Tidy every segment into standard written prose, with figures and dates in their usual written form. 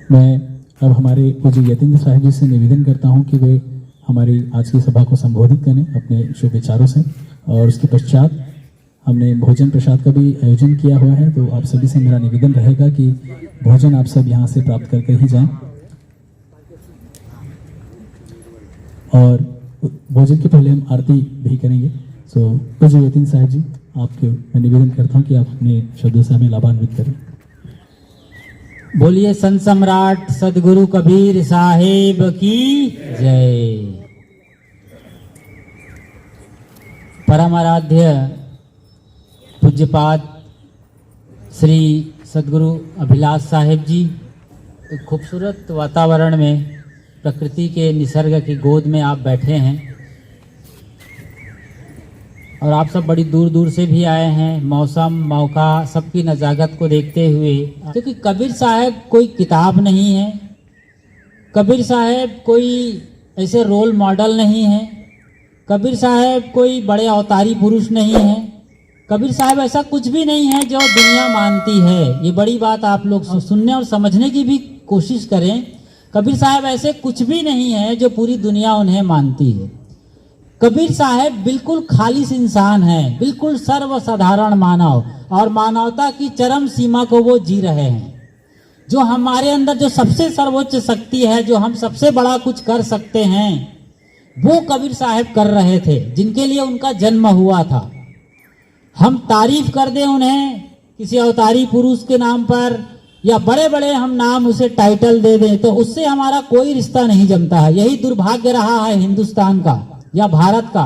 मैं अब हमारे पूज्य यतीन्द्र साहब जी से निवेदन करता हूं कि वे हमारी आज की सभा को संबोधित करें अपने शुभ विचारों से, और उसके पश्चात हमने भोजन प्रसाद का भी आयोजन किया हुआ है। तो आप सभी से मेरा निवेदन रहेगा कि भोजन आप सब यहाँ से प्राप्त करके ही जाएं। और भोजन के पहले हम आरती भी करेंगे। सो पूज्य यतीन्द्र साहब जी, आपके मैं निवेदन करता हूँ कि आप अपने शब्दों से हमें लाभान्वित करें। बोलिए संत सम्राट सदगुरु कबीर साहेब की जय। परम आराध्य पूज्यपाद श्री सदगुरु अभिलाष साहेब जी एक खूबसूरत वातावरण में प्रकृति के निसर्ग की गोद में आप बैठे हैं, और आप सब बड़ी दूर दूर से भी आए हैं मौसम मौका सबकी नज़ाकत को देखते हुए। क्योंकि कबीर साहब कोई किताब नहीं है, कबीर साहब कोई ऐसे रोल मॉडल नहीं है, कबीर साहब कोई बड़े अवतारी पुरुष नहीं है, कबीर साहब ऐसा कुछ भी नहीं है जो दुनिया मानती है। ये बड़ी बात आप लोग सुनने और समझने की भी कोशिश करें। कबीर साहब ऐसे कुछ भी नहीं है जो पूरी दुनिया उन्हें मानती है। कबीर साहब बिल्कुल खालिश इंसान है, बिल्कुल सर्वसाधारण मानव, और मानवता की चरम सीमा को वो जी रहे हैं। जो हमारे अंदर जो सबसे सर्वोच्च शक्ति है, जो हम सबसे बड़ा कुछ कर सकते हैं, वो कबीर साहब कर रहे थे, जिनके लिए उनका जन्म हुआ था। हम तारीफ कर दें उन्हें किसी अवतारी पुरुष के नाम पर, या बड़े बड़े हम नाम उसे टाइटल दे दें, तो उससे हमारा कोई रिश्ता नहीं जमता है। यही दुर्भाग्य रहा है हिंदुस्तान का या भारत का,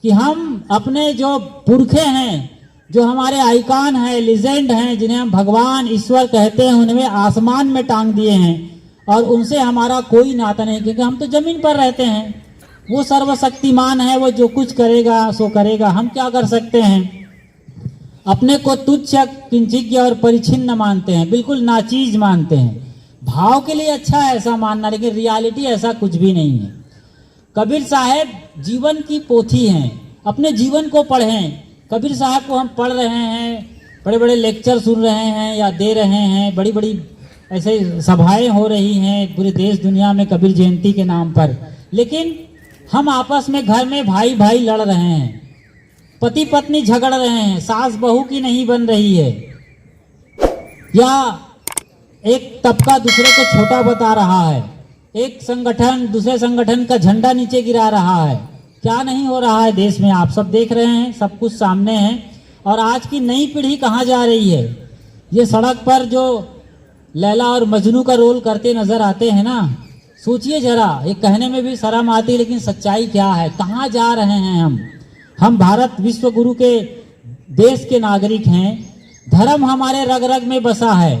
कि हम अपने जो पुरखे हैं, जो हमारे आइकॉन हैं, लीजेंड हैं, जिन्हें हम भगवान ईश्वर कहते हैं, उन्हें आसमान में टांग दिए हैं, और उनसे हमारा कोई नाता नहीं, क्योंकि हम तो जमीन पर रहते हैं। वो सर्वशक्तिमान है, वो जो कुछ करेगा सो करेगा, हम क्या कर सकते हैं। अपने को तुच्छ किंचिज्ञ और परिच्छिन्न मानते हैं, बिल्कुल नाचीज मानते हैं। भाव के लिए अच्छा है ऐसा मानना, लेकिन रियलिटी ऐसा कुछ भी नहीं है। कबीर साहब जीवन की पोथी हैं, अपने जीवन को पढ़ें। कबीर साहब को हम पढ़ रहे हैं, बड़े बड़े लेक्चर सुन रहे हैं या दे रहे हैं, बड़ी बड़ी ऐसे सभाएं हो रही हैं पूरे देश दुनिया में कबीर जयंती के नाम पर, लेकिन हम आपस में घर में भाई भाई लड़ रहे हैं, पति पत्नी झगड़ रहे हैं, सास बहू की नहीं बन रही है, या एक तबका दूसरे को छोटा बता रहा है, एक संगठन दूसरे संगठन का झंडा नीचे गिरा रहा है। क्या नहीं हो रहा है देश में, आप सब देख रहे हैं, सब कुछ सामने है। और आज की नई पीढ़ी कहाँ जा रही है। ये सड़क पर जो लैला और मजनू का रोल करते नजर आते हैं ना, सोचिए जरा, ये कहने में भी शर्म आती है, लेकिन सच्चाई क्या है, कहाँ जा रहे हैं हम भारत विश्व गुरु के देश के नागरिक हैं। धर्म हमारे रग रग में बसा है।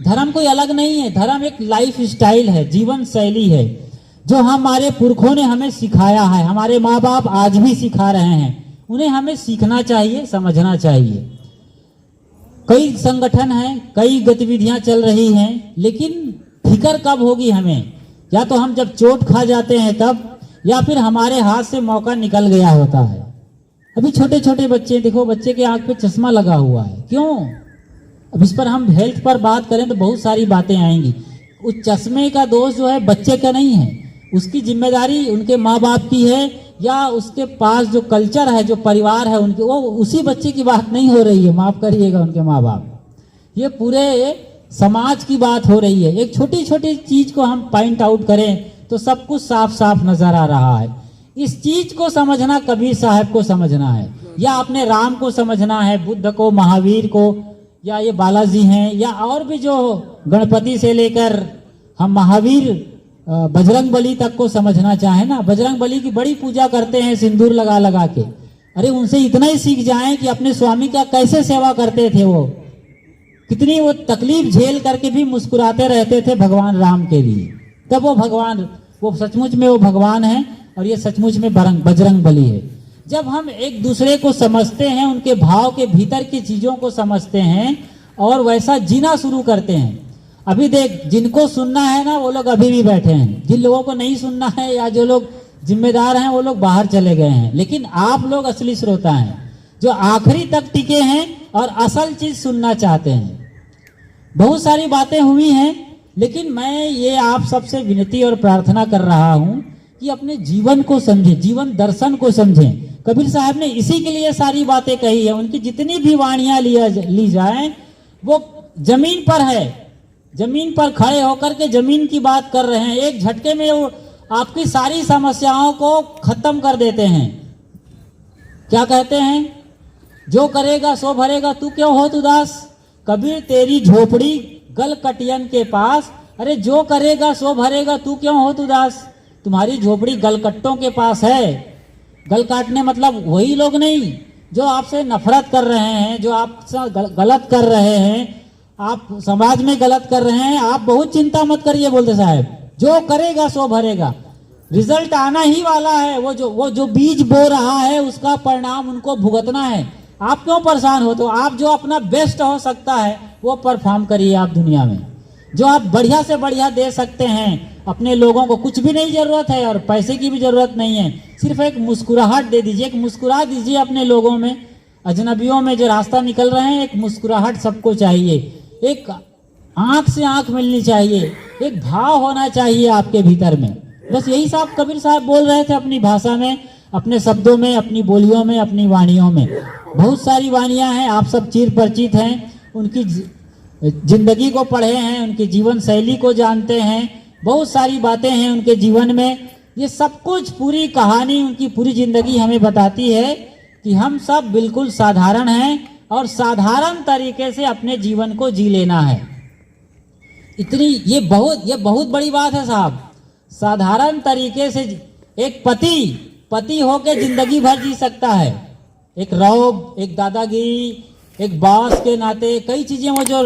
धर्म कोई अलग नहीं है, धर्म एक लाइफ स्टाइल है, जीवन शैली है, जो हमारे पुरखों ने हमें सिखाया है, हमारे माँ बाप आज भी सिखा रहे हैं। उन्हें हमें सीखना चाहिए, समझना चाहिए। कई संगठन हैं, कई गतिविधियां चल रही हैं, लेकिन फिक्र कब होगी हमें, या तो हम जब चोट खा जाते हैं तब, या फिर हमारे हाथ से मौका निकल गया होता है। अभी छोटे छोटे बच्चे देखो, बच्चे के आंख पे चश्मा लगा हुआ है, क्यों। अब इस पर हम हेल्थ पर बात करें तो बहुत सारी बातें आएंगी। उस चश्मे का दोष जो है बच्चे का नहीं है, उसकी जिम्मेदारी उनके माँ बाप की है, या उसके पास जो कल्चर है, जो परिवार है उनके, वो उसी बच्चे की बात नहीं हो रही है, माफ करिएगा उनके माँ बाप, ये पूरे समाज की बात हो रही है। एक छोटी छोटी चीज को हम पॉइंट आउट करें तो सब कुछ साफ साफ नजर आ रहा है। इस चीज को समझना कबीर साहब को समझना है, या अपने राम को समझना है, बुद्ध को, महावीर को, या ये बालाजी हैं, या और भी जो गणपति से लेकर हम महावीर बजरंग बली तक को समझना चाहे ना। बजरंग बली की बड़ी पूजा करते हैं सिंदूर लगा लगा के। अरे उनसे इतना ही सीख जाएं कि अपने स्वामी का कैसे सेवा करते थे, वो कितनी वो तकलीफ झेल करके भी मुस्कुराते रहते थे भगवान राम के लिए। तब वो भगवान, वो सचमुच में वो भगवान है, और ये सचमुच में बजरंग बली है। जब हम एक दूसरे को समझते हैं, उनके भाव के भीतर की चीजों को समझते हैं और वैसा जीना शुरू करते हैं। अभी देख, जिनको सुनना है ना वो लोग अभी भी बैठे हैं, जिन लोगों को नहीं सुनना है या जो लोग जिम्मेदार हैं वो लोग बाहर चले गए हैं, लेकिन आप लोग असली श्रोता हैं, जो आखिरी तक टिके हैं और असल चीज सुनना चाहते हैं। बहुत सारी बातें हुई हैं, लेकिन मैं ये आप सबसे विनती और प्रार्थना कर रहा हूं कि अपने जीवन को समझें, जीवन दर्शन को समझें। कबीर साहब ने इसी के लिए सारी बातें कही है। उनकी जितनी भी वाणियां ली जाएं वो जमीन पर है, जमीन पर खड़े होकर के जमीन की बात कर रहे हैं। एक झटके में वो आपकी सारी समस्याओं को खत्म कर देते हैं। क्या कहते हैं? जो करेगा सो भरेगा, तू क्यों होत उदास, कबीर तेरी झोपड़ी गल कटियन के पास। अरे जो करेगा सो भरेगा, तू क्यों होत उदास। तुम्हारी झोपड़ी गलकट्टों के पास है। गल काटने मतलब वही लोग नहीं जो आपसे नफरत कर रहे हैं, जो आपसे गलत कर रहे हैं, आप समाज में गलत कर रहे हैं। आप बहुत चिंता मत करिए, बोलते साहब, जो करेगा सो भरेगा। रिजल्ट आना ही वाला है। वो जो बीज बो रहा है उसका परिणाम उनको भुगतना है। आप क्यों परेशान हो? तो आप जो अपना बेस्ट हो सकता है वो परफॉर्म करिए आप दुनिया में। जो आप बढ़िया से बढ़िया दे सकते हैं अपने लोगों को, कुछ भी नहीं जरूरत है और पैसे की भी जरूरत नहीं है, सिर्फ एक मुस्कुराहट दे दीजिए, एक मुस्कुरा दीजिए अपने लोगों में, अजनबियों में जो रास्ता निकल रहे हैं। एक मुस्कुराहट सबको चाहिए, एक आंख से आंख मिलनी चाहिए, एक भाव होना चाहिए आपके भीतर में। बस यही सब कबीर साहब बोल रहे थे अपनी भाषा में, अपने शब्दों में, अपनी बोलियों में, अपनी वाणियों में। बहुत सारी वाणियां हैं, आप सब चिर परिचित हैं, उनकी जिंदगी को पढ़े हैं, उनकी जीवन शैली को जानते हैं। बहुत सारी बातें हैं उनके जीवन में। ये सब कुछ पूरी कहानी, उनकी पूरी जिंदगी हमें बताती है कि हम सब बिल्कुल साधारण हैं और साधारण तरीके से अपने जीवन को जी लेना है। ये बहुत बड़ी बात है साहब। साधारण तरीके से एक पति होकर जिंदगी भर जी सकता है। एक रौब, एक दादागिरी, एक बॉस के नाते कई चीजें वो जो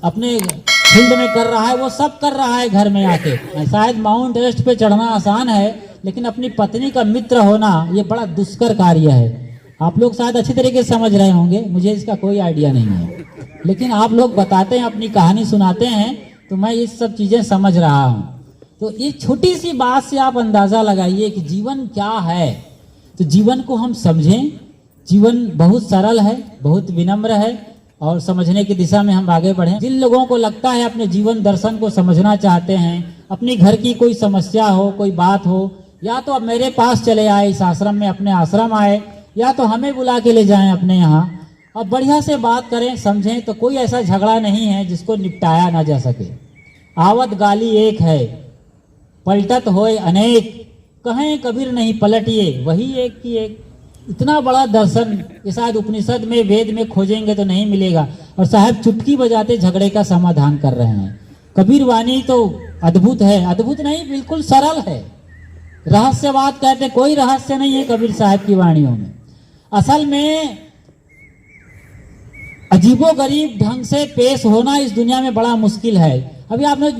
अपने फील्ड में कर रहा है वो सब कर रहा है घर में आके। शायद माउंट एवरेस्ट पे चढ़ना आसान है, लेकिन अपनी पत्नी का मित्र होना ये बड़ा दुष्कर कार्य है। आप लोग शायद अच्छी तरीके से समझ रहे होंगे, मुझे इसका कोई आइडिया नहीं है, लेकिन आप लोग बताते हैं, अपनी कहानी सुनाते हैं, तो मैं ये सब चीजें समझ रहा हूँ। तो ये छोटी सी बात से आप अंदाजा लगाइए कि जीवन क्या है। तो जीवन को हम समझें। जीवन बहुत सरल है, बहुत विनम्र है और समझने की दिशा में हम आगे बढ़ें। जिन लोगों को लगता है अपने जीवन दर्शन को समझना चाहते हैं, अपनी घर की कोई समस्या हो, कोई बात हो, या तो अब मेरे पास चले आए इस आश्रम में, अपने आश्रम आए, या तो हमें बुला के ले जाएं अपने यहाँ और बढ़िया से बात करें, समझें। तो कोई ऐसा झगड़ा नहीं है जिसको निपटाया ना जा सके। आवत गाली एक है, पलटत होए अनेक, कहें कबीर नहीं पलटिए, वही एक की एक। इतना बड़ा दर्शन ये शायद उपनिषद में, वेद में खोजेंगे तो नहीं मिलेगा। और साहब चुटकी बजाते झगड़े का समाधान कर रहे हैं। कबीर वाणी तो अद्भुत है, अद्भुत नहीं बिल्कुल सरल है। रहस्यवाद कहते, कोई रहस्य नहीं है कबीर साहब की वाणियों में। असल में अजीबोगरीब ढंग से पेश होना इस दुनिया में बड़ा मुश्किल है। अभी आप लोग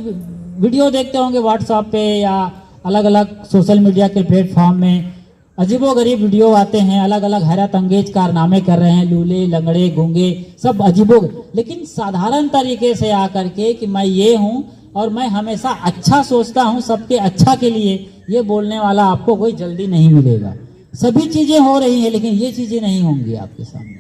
वीडियो देखते होंगे व्हाट्सएप पे या अलग अलग सोशल मीडिया के प्लेटफॉर्म में, अजीबोगरीब वीडियो आते हैं, अलग अलग हैरत अंगेज कारनामे कर रहे हैं, लूले लंगड़े गूंगे सब अजीबो, लेकिन साधारण तरीके से आकर के कि मैं ये हूँ और मैं हमेशा अच्छा सोचता हूँ, सबके अच्छा के लिए, ये बोलने वाला आपको कोई जल्दी नहीं मिलेगा। सभी चीजें हो रही हैं लेकिन ये चीजें नहीं होंगी आपके सामने।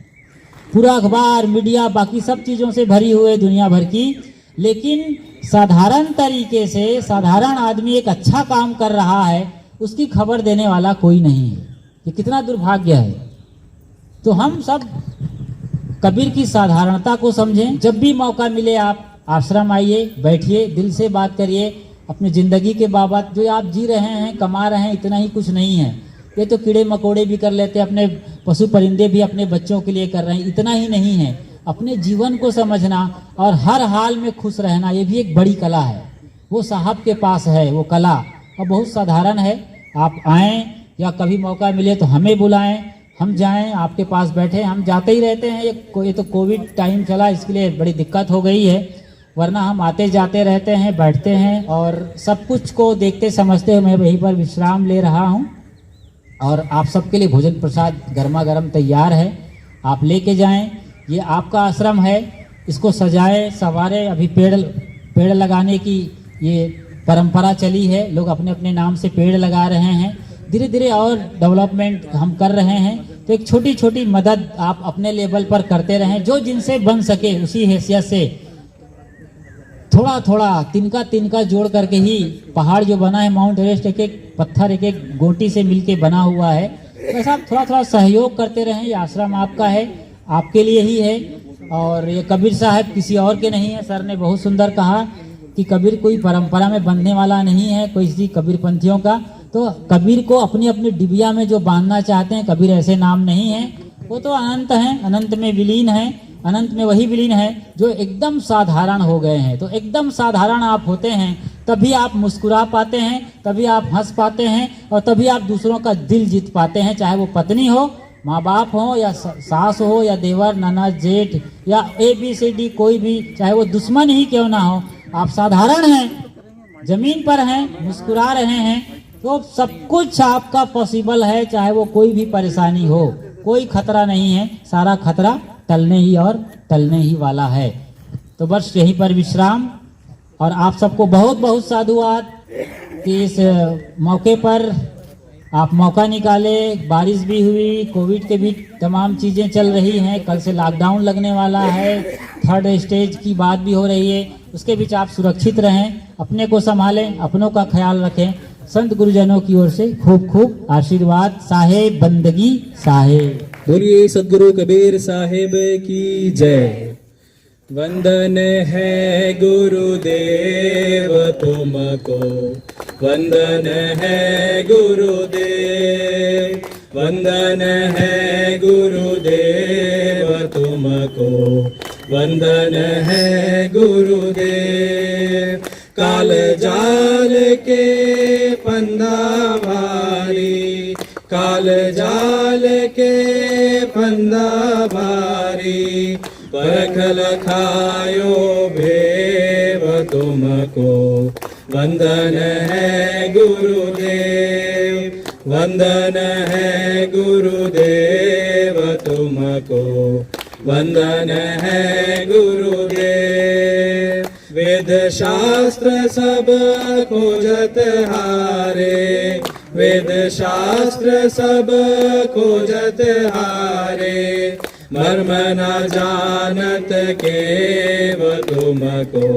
पूरा अखबार, मीडिया, बाकी सब चीजों से भरी हुई दुनिया भर की, लेकिन साधारण तरीके से साधारण आदमी एक अच्छा काम कर रहा है, उसकी खबर देने वाला कोई नहीं है। ये कितना दुर्भाग्य है। तो हम सब कबीर की साधारणता को समझें। जब भी मौका मिले आप आश्रम आइए, बैठिए, दिल से बात करिए अपनी जिंदगी के बाबत। जो आप जी रहे हैं, कमा रहे हैं, इतना ही कुछ नहीं है। ये तो कीड़े मकोड़े भी कर लेते हैं, अपने पशु परिंदे भी अपने बच्चों के लिए कर रहे हैं, इतना ही नहीं है। अपने जीवन को समझना और हर हाल में खुश रहना, ये भी एक बड़ी कला है। वो साहब के पास है वो कला, और बहुत साधारण है। आप आएँ या कभी मौका मिले तो हमें बुलाएं, हम जाएं, आपके पास बैठे। हम जाते ही रहते हैं। ये तो कोविड टाइम चला, इसके लिए बड़ी दिक्कत हो गई है, वरना हम आते जाते रहते हैं, बैठते हैं और सब कुछ को देखते समझते हुए मैं वहीं पर विश्राम ले रहा हूं। और आप सबके लिए भोजन प्रसाद गर्मा गर्म तैयार है, आप लेके जाएं। ये आपका आश्रम है, इसको सजाए संवारे। अभी पेड़ लगाने की ये परंपरा चली है, लोग अपने अपने नाम से पेड़ लगा रहे हैं। धीरे धीरे और डेवलपमेंट हम कर रहे हैं, तो एक छोटी छोटी मदद आप अपने लेवल पर करते रहें, जो जिनसे बन सके उसी हैसियत से थोड़ा थोड़ा तिनका तिनका जोड़ करके ही पहाड़ जो बना है माउंट एवरेस्ट, एक एक पत्थर एक एक गोटी से मिलके बना हुआ है। वैसा आप थोड़ा थोड़ा सहयोग करते रहें। ये आश्रम आपका है, आपके लिए ही है, और ये कबीर साहब किसी और के नहीं है। सर ने बहुत सुंदर कहा कि कबीर कोई परंपरा में बंधने वाला नहीं है, कोई किसी कबीर पंथियों का। तो कबीर को अपनी अपनी डिबिया में जो बांधना चाहते हैं, कबीर ऐसे नाम नहीं है, वो तो अनंत हैं, अनंत में विलीन है। अनंत में वही विलीन है जो एकदम साधारण हो गए हैं। तो एकदम साधारण आप होते हैं तभी आप मुस्कुरा पाते हैं, तभी आप हंस पाते हैं, और तभी आप दूसरों का दिल जीत पाते हैं। चाहे वो पत्नी हो, माँ बाप हो, या सास हो, या देवर, ननद, जेठ, या ABCD कोई भी, चाहे वो दुश्मन ही क्यों ना हो, आप साधारण हैं, जमीन पर हैं, मुस्कुरा रहे हैं, तो सब कुछ आपका पॉसिबल है। चाहे वो कोई भी परेशानी हो, कोई खतरा नहीं है, सारा खतरा टलने ही और टलने ही वाला है। तो बस यहीं पर विश्राम, और आप सबको बहुत बहुत साधुवाद कि इस मौके पर आप मौका निकाले। बारिश भी हुई, कोविड के भी तमाम चीज़ें चल रही हैं, कल से लॉकडाउन लगने वाला है, 3rd स्टेज की बात भी हो रही है। उसके बीच आप सुरक्षित रहें, अपने को संभालें, अपनों का ख्याल रखें। संत गुरुजनों की ओर से खूब खूब आशीर्वाद। साहेब बंदगी साहेब। बोलिए सदगुरु कबीर साहिब की जय। वंदन है गुरुदेव तुमको, वंदन है गुरुदेव, वंदन है गुरुदेव तुमको, वंदन है गुरुदेव। काल जाल के फंदा भारी, काल जाल के फंदा भारी, परखल खायो भेव तुमको, वंदन है गुरुदेव, वंदन है गुरुदेव तुमको, वंदन है गुरुदेव। वेद शास्त्र सब खोजत हारे, वेद शास्त्र सब खोजत हारे, मर्म न जानत केव तुमको,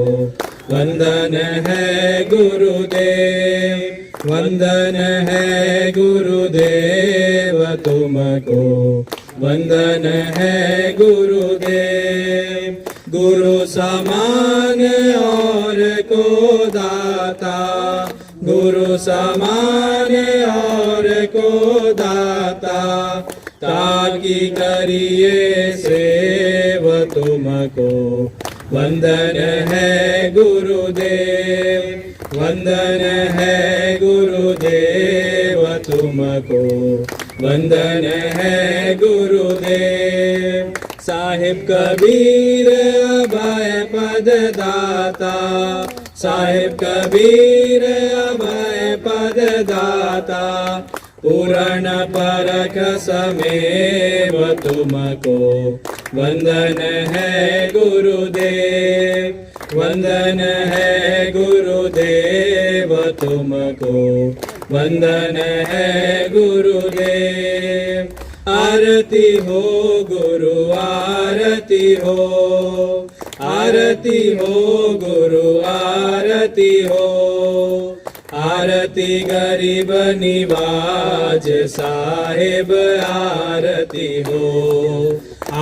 वंदन है गुरुदेव, वंदन है गुरुदेव तुमको, वंदन है गुरुदेव। गुरु समान और को दाता, गुरु समान और को दाता, ताकि करिए सेव तुमको, वंदन है गुरुदेव, वंदन है गुरुदेव तुमको, वंदन है गुरुदेव। साहिब कबीर अभय पद दाता, साहिब कबीर अभय पद दाता, पूर्ण परख समेव तुमको, वंदन है गुरुदेव, वंदन है गुरुदेव तुमको, वंदन है गुरुदेव। आरती हो गुरु आरती हो, आरती हो गुरु आरती हो, आरती गरीब निवाज साहिब आरती हो,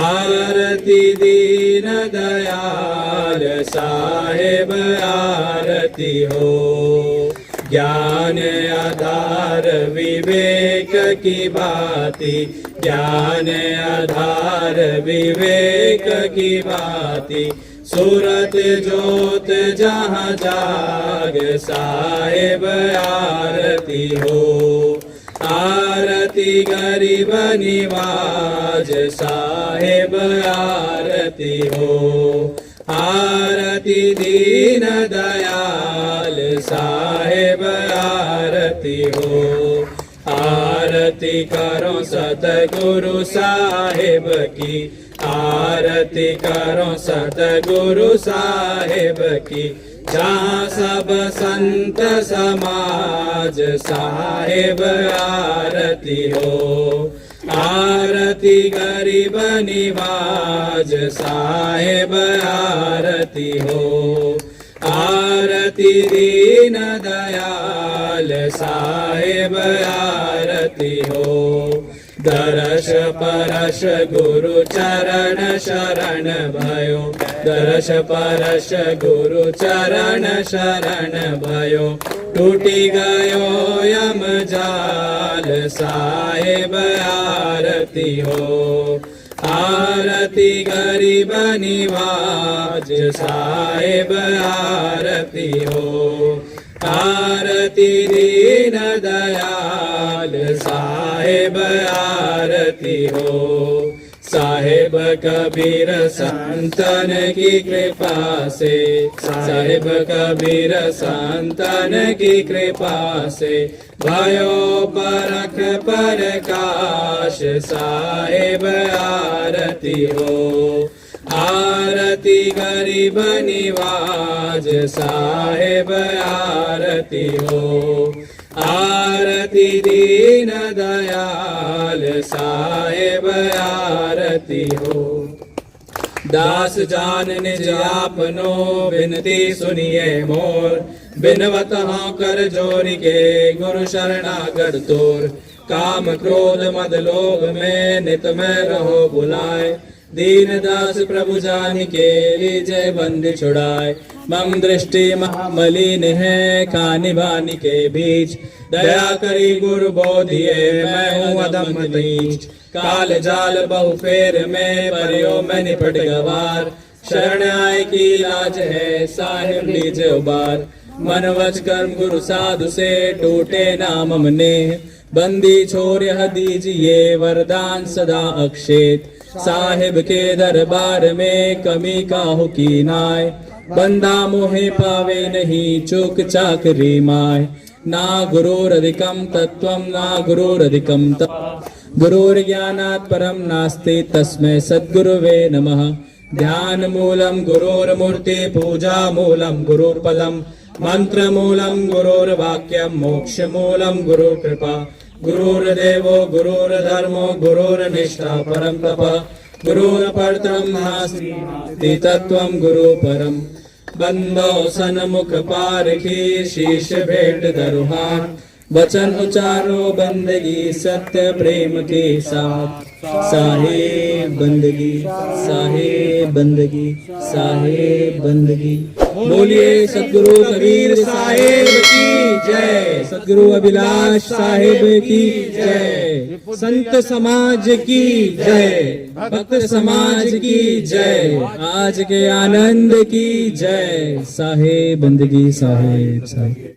आरती दीन दयाल साहिब आरती हो। ज्ञान आधार विवेक की बाती, ज्ञान आधार विवेक की बाती, सूरत जोत जहाँ जाग साहिब आरती हो, आरती गरीब निवाज साहिब आरती हो, आरती दीन दयाल साहिब आरती हो, आरती करो सतगुरु साहिब की, आरती करो सतगुरु साहिब की, जहाँ सब संत समाज साहिब आरती हो, आरती गरीब निवाज साहिब आरती हो, आरती दीन दयाल साहेब आरती हो दरस परस गुरु चरण शरण भयो दरस परस गुरु चरण शरण भयो टूटी गयो यम जाल साहेब आरती हो आरती गरीब निवाज साहेब आरती हो आरती दीन दयाल साहेब आरती हो साहेब कबीर संतन की कृपा से साहेब कबीर संतन की कृपा से भयो परख प्रकाश साहेब आरती हो आरती गरीब निवाज साहेब आरती हो आरती दीन दयाल साहेब आरती हो दास जान निज आपनो बिनती सुनिए मोर बिनवत हाँ कर जोरी के गुरु शरणागत तोर काम क्रोध मद लोभ में नित में रहो बुलाए दीन दास प्रभु जान के लीजय बंद छुड़ाए मम दृष्टि महामलिन है खानी बानी के बीच दया करी गुरु बोधिए मैं हूँ अधम नीच काल जाल बहु फेर में परियो मैं निपट गवार शरण आए की लाज है साहिब लीज उबार मन वच कर्म गुरु साधु से टूटे नाम मने बंदी छोड़ यह दीजिए वरदान सदा अक्षेत साहिब के दरबार में कमी काहू की नाय बंदा मोहे पावे नहीं चूक चाकरी माय ना गुरुरधिकम तत्वम ना गुरुरधिकम तप गुरुर्ज्ञानात् परम नास्ति तस्मै सद्गुरुवे नमः ध्यान मूलम गुरुर्मूर्ति पूजा मूलम गुरुपदम मंत्र मूलम गुरुर्वाक्यम मोक्ष मूलम गुरु कृपा गुरुर्देवो गुरुर्धर्मो गुरुर्निष्ठा परम तप गुरुर्परतरं नास्ति तत्त्वं गुरु परम बंदो सन्मुख पारखी शीश भेंट दरुहान वचन उचारो बंदगी सत्य प्रेम के साथ साहेब बंदगी साहेब बंदगी साहेब बंदगी बोलिए सद्गुरु कबीर साहेब की जय सद्गुरु अभिलाष साहेब की जय संत समाज की जय भक्त समाज की जय आज के आनंद की जय साहेब बंदगी साहेब साहेब